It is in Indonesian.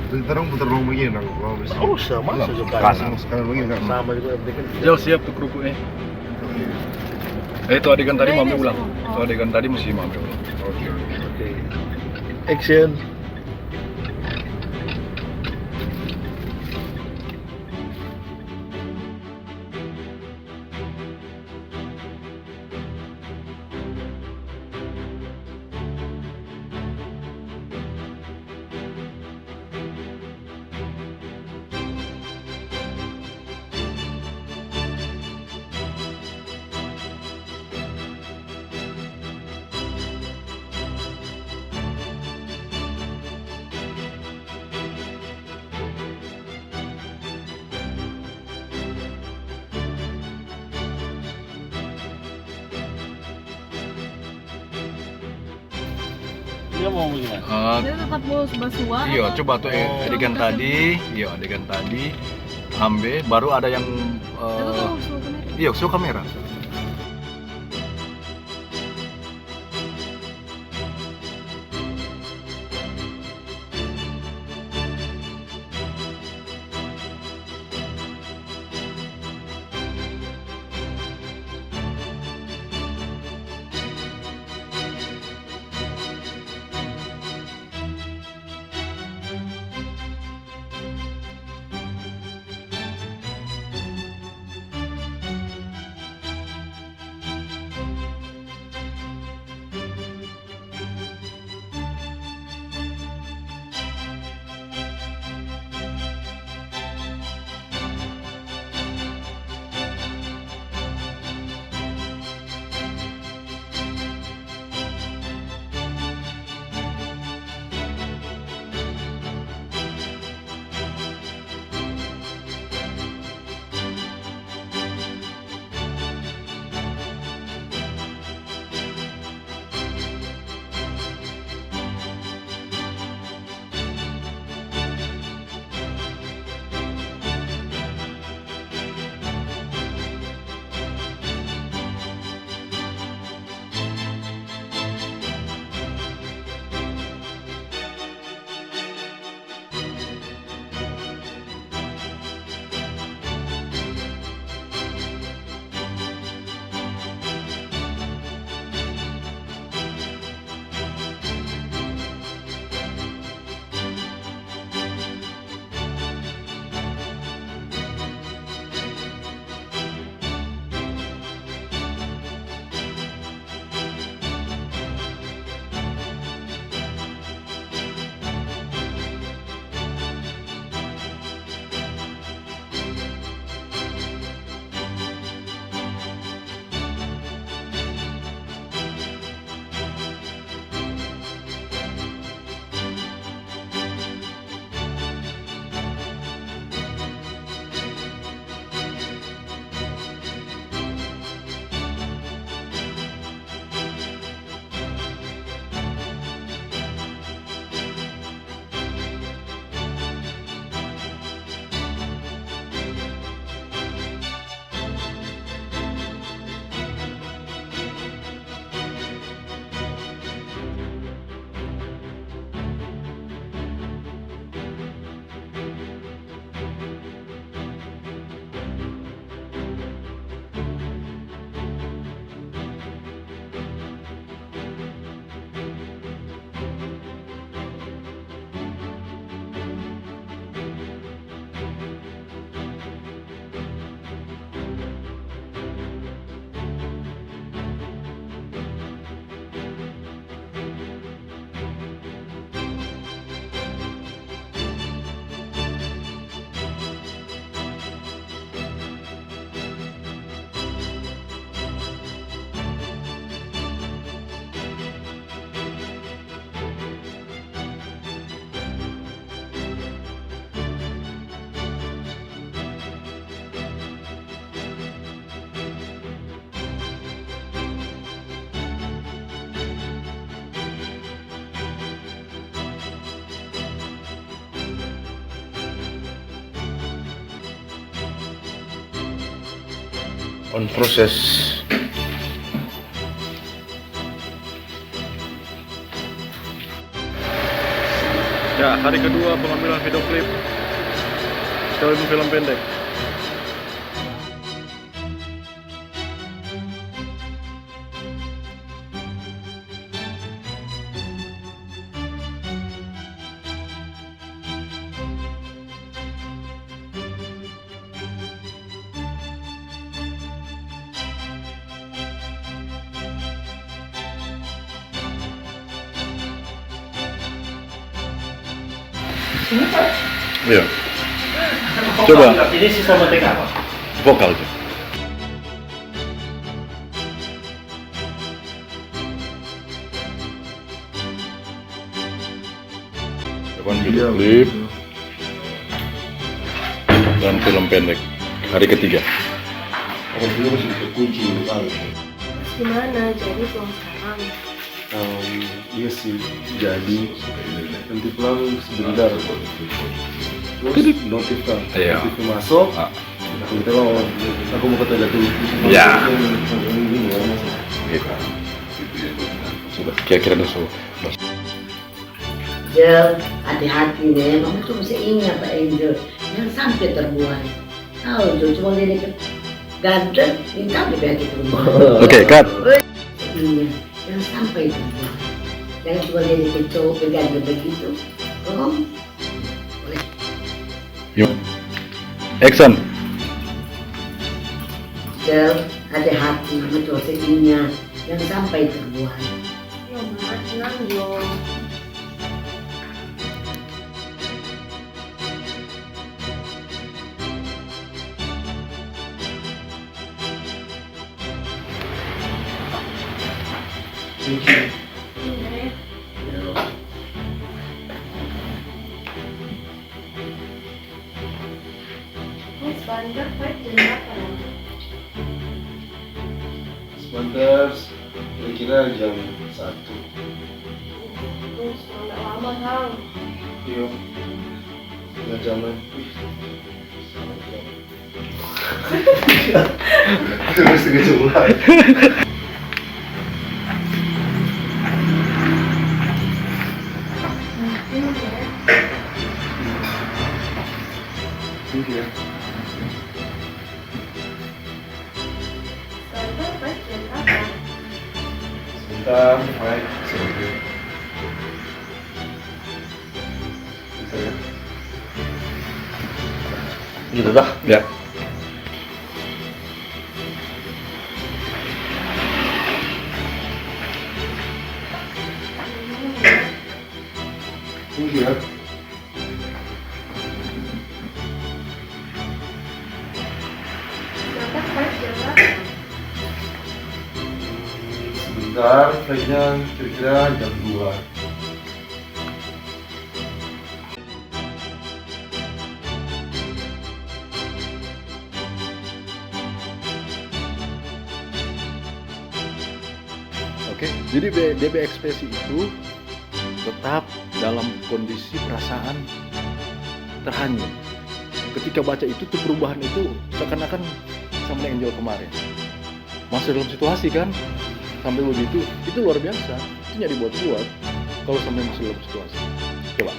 Tarong putarong begini nang. Oh, sama saja Kasang sekali begini kan. Sama juga bikin. Jal siap tuh kerupuknya. Itu adegan tadi mami ulang. Itu adegan tadi mesti mami ulang. Oke. Oke. Action. Dia mau gimana? Dia tetap bos basua. Iya, coba tuh adegan tadi, ambil, baru ada yang iya, show kamera. On proses. Ya, hari kedua pengambilan video klip film pendek. Iya. Coba. Ini sistem metik apa? Vokal. Video klip dan film pendek hari ketiga. Gimana? Jadi pulang sekarang. Iya sih, jadi nanti pulang sebentar. Terus notif kan, Iya. notif masuk. Kita aku mau ke toilet dulu. Ya. Gitu. Sudah, kira-kira udah Angel, hati-hati deh, mama tuh mesti ingat Pak Angel, jangan sampai terbuai. Tahu tuh, cuma dia deket ganteng, minta di hati perempuan. Oke, cut. Iya, jangan sampai terbuai. Jangan cuma dia deket cowok berganteng begitu. Om, Yuk. Action. Angel, hati-hati, mama tuh mesti ingat, jangan sampai terbuai. Yo, mama tenang yo. Mas bandar baik jam berapa nanti? Sebentar, kira-kira jam 1. Terus nggak lama Kang. Iya. Setengah jam lagi. Terus 3 jam lagi. Iya. Bandar baik jam berapa? Sebentar, baik. Bisa ya? Gitu dah. Ya. Iya. Bandar baik jam berapa? Sebentar, flightnya kira-kira jam 2. Oke, jadi DB ekspresi itu tetap dalam kondisi perasaan terhanyut. Ketika baca itu tuh perubahan itu seakan-akan sama Angel kemarin. Masih dalam situasi kan, sampai begitu, itu luar biasa. Itu nggak dibuat-buat kalau sampai masih dalam situasi. Coba.